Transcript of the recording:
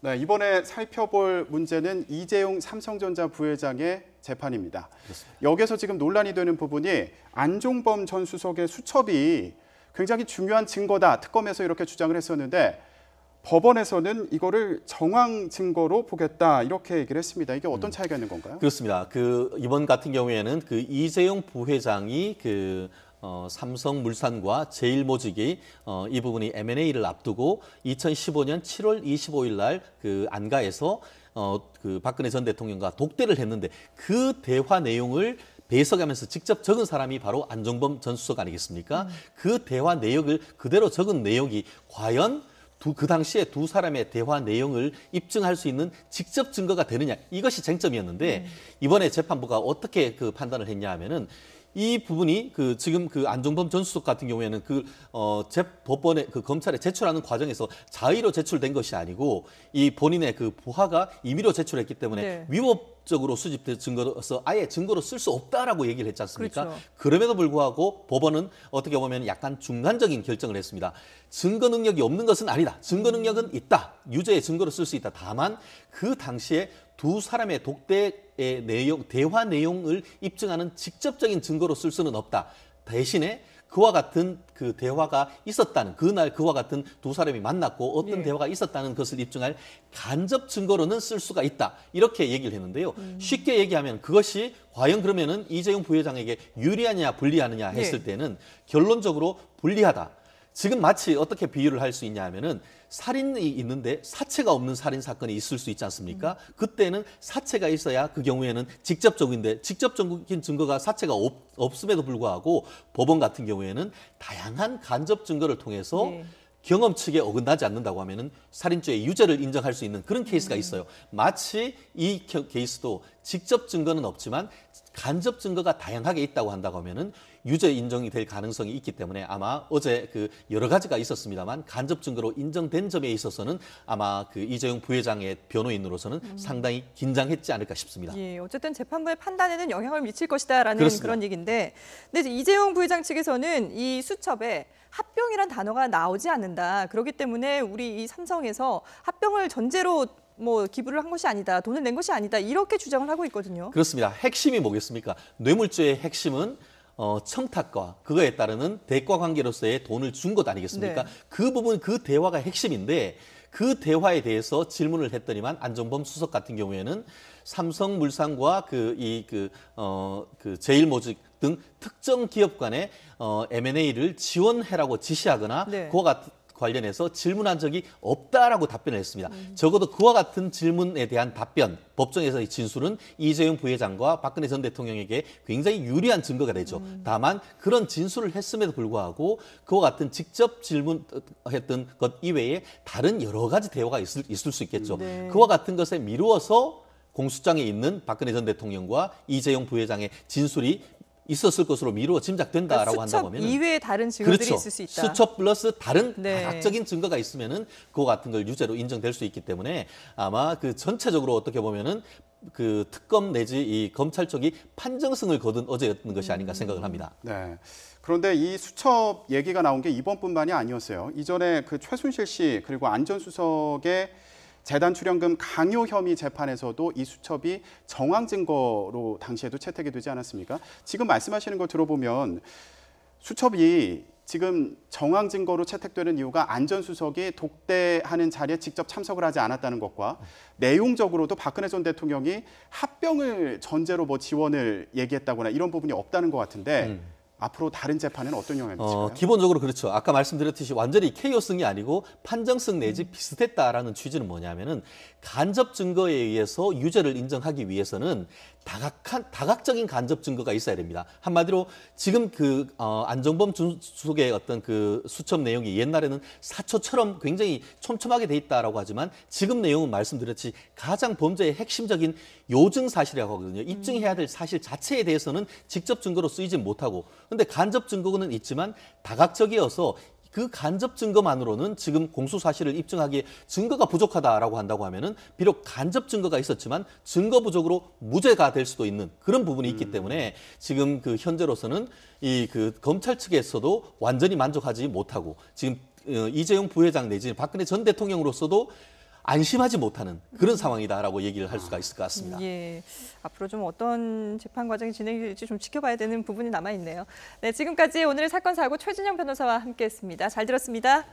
네, 이번에 살펴볼 문제는 이재용 삼성전자 부회장의 재판입니다. 그렇습니다. 여기서 지금 논란이 되는 부분이 안종범 전 수석의 수첩이 굉장히 중요한 증거다. 특검에서 이렇게 주장을 했었는데 법원에서는 이거를 정황 증거로 보겠다 이렇게 얘기를 했습니다. 이게 어떤 차이가 있는 건가요? 그렇습니다. 이번 같은 경우에는 이재용 부회장이 삼성물산과 제일모직이 이 부분이 M&A를 앞두고 2015년 7월 25일 날 안가에서 박근혜 전 대통령과 독대를 했는데 그 대화 내용을 배석하면서 직접 적은 사람이 바로 안종범 전 수석 아니겠습니까? 그 대화 내역을 그대로 적은 내용이 과연 그 당시에 두 사람의 대화 내용을 입증할 수 있는 직접 증거가 되느냐, 이것이 쟁점이었는데 이번에 재판부가 어떻게 판단을 했냐 하면은 이 부분이 지금 안종범 전 수석 같은 경우에는 법원에 검찰에 제출하는 과정에서 자의로 제출된 것이 아니고 이 본인의 부하가 임의로 제출했기 때문에 네. 위법적으로 수집된 증거로서 아예 증거로 쓸 수 없다라고 얘기를 했지 않습니까? 그렇죠. 그럼에도 불구하고 법원은 어떻게 보면 약간 중간적인 결정을 했습니다. 증거 능력이 없는 것은 아니다. 증거 능력은 있다. 유죄의 증거로 쓸 수 있다. 다만 그 당시에 두 사람의 독대의 내용, 대화 내용을 입증하는 직접적인 증거로 쓸 수는 없다. 대신에 그와 같은 대화가 있었다는, 그날 그와 같은 두 사람이 만났고 어떤 대화가 있었다는 것을 입증할 간접 증거로는 쓸 수가 있다. 이렇게 얘기를 했는데요. 쉽게 얘기하면 그것이 과연 그러면은 이재용 부회장에게 유리하냐 불리하느냐 했을 때는 결론적으로 불리하다. 지금 마치 어떻게 비유를 할 수 있냐 하면은 살인이 있는데 사체가 없는 살인 사건이 있을 수 있지 않습니까? 그때는 사체가 있어야 그 경우에는 직접적인 증거가 사체가 없음에도 불구하고 법원 같은 경우에는 다양한 간접 증거를 통해서 경험 측에 어긋나지 않는다고 하면은 살인죄의 유죄를 인정할 수 있는 그런 케이스가 있어요. 마치 이 케이스도 직접 증거는 없지만 간접 증거가 다양하게 있다고 한다고 하면은 유죄 인정이 될 가능성이 있기 때문에 아마 어제 여러 가지가 있었습니다만 간접 증거로 인정된 점에 있어서는 아마 이재용 부회장의 변호인으로서는 상당히 긴장했지 않을까 싶습니다. 예, 어쨌든 재판부의 판단에는 영향을 미칠 것이다라는 그렇습니다. 그런 얘기인데, 근데 이재용 부회장 측에서는 이 수첩에 합병이란 단어가 나오지 않는다. 그렇기 때문에 우리 이 삼성에서 합병을 전제로 기부를 한 것이 아니다, 돈을 낸 것이 아니다, 이렇게 주장을 하고 있거든요. 그렇습니다. 핵심이 뭐겠습니까? 뇌물죄의 핵심은 청탁과 그거에 따르는 대가 관계로서의 돈을 준 것 아니겠습니까? 네. 그 부분, 그 대화가 핵심인데 그 대화에 대해서 질문을 했더니만 안종범 수석 같은 경우에는 삼성물산과 제일모직 등 특정 기업 간의 M&A를 지원해라고 지시하거나 그와 관련해서 질문한 적이 없다라고 답변을 했습니다. 적어도 그와 같은 질문에 대한 답변, 법정에서의 진술은 이재용 부회장과 박근혜 전 대통령에게 굉장히 유리한 증거가 되죠. 다만 그런 진술을 했음에도 불구하고 그와 같은 직접 질문했던 것 이외에 다른 여러 가지 대화가 있을 수 있겠죠. 그와 같은 것에 미루어서 공소장에 있는 박근혜 전 대통령과 이재용 부회장의 진술이 있었을 것으로 미루어 짐작된다라고 한다고 하면 수첩 이외에 다른 증거들이 그렇죠. 있을 수 있다. 수첩 플러스 다른 다각적인 증거가 있으면은 그와 같은 걸 유죄로 인정될 수 있기 때문에 아마 전체적으로 어떻게 보면은 특검 내지 이 검찰 쪽이 판정승을 거둔 어제였던 것이 아닌가 생각을 합니다. 네. 그런데 이 수첩 얘기가 나온 게 이번뿐만이 아니었어요. 이전에 최순실 씨 그리고 안 전 수석의 재단 출연금 강요 혐의 재판에서도 이 수첩이 정황 증거로 당시에도 채택이 되지 않았습니까? 지금 말씀하시는 거 들어보면 수첩이 지금 정황 증거로 채택되는 이유가 안 전 수석이 독대하는 자리에 직접 참석을 하지 않았다는 것과 내용적으로도 박근혜 전 대통령이 합병을 전제로 지원을 얘기했다거나 이런 부분이 없다는 것 같은데 앞으로 다른 재판에는 어떤 영향이 미칠까요? 기본적으로 그렇죠. 아까 말씀드렸듯이 완전히 KO승이 아니고 판정승 내지 비슷했다라는 취지는 뭐냐면은 간접 증거에 의해서 유죄를 인정하기 위해서는 다각적인 간접 증거가 있어야 됩니다. 한마디로 지금 안종범 수석의 어떤 수첩 내용이 옛날에는 사초처럼 굉장히 촘촘하게 돼 있다라고 하지만 지금 내용은 말씀드렸듯이 가장 범죄의 핵심적인 요증 사실이라고 하거든요. 입증해야 될 사실 자체에 대해서는 직접 증거로 쓰이진 못하고 근데 간접 증거는 있지만 다각적이어서 그 간접 증거만으로는 지금 공소 사실을 입증하기에 증거가 부족하다라고 한다고 하면은 비록 간접 증거가 있었지만 증거 부족으로 무죄가 될 수도 있는 그런 부분이 있기 때문에 지금 현재로서는 이 검찰 측에서도 완전히 만족하지 못하고 지금 이재용 부회장 내지는 박근혜 전 대통령으로서도 안심하지 못하는 그런 상황이다라고 얘기를 할 수가 있을 것 같습니다. 예, 앞으로 좀 어떤 재판 과정이 진행될지 좀 지켜봐야 되는 부분이 남아 있네요. 네, 지금까지 오늘의 사건 사고 최진영 변호사와 함께했습니다. 잘 들었습니다.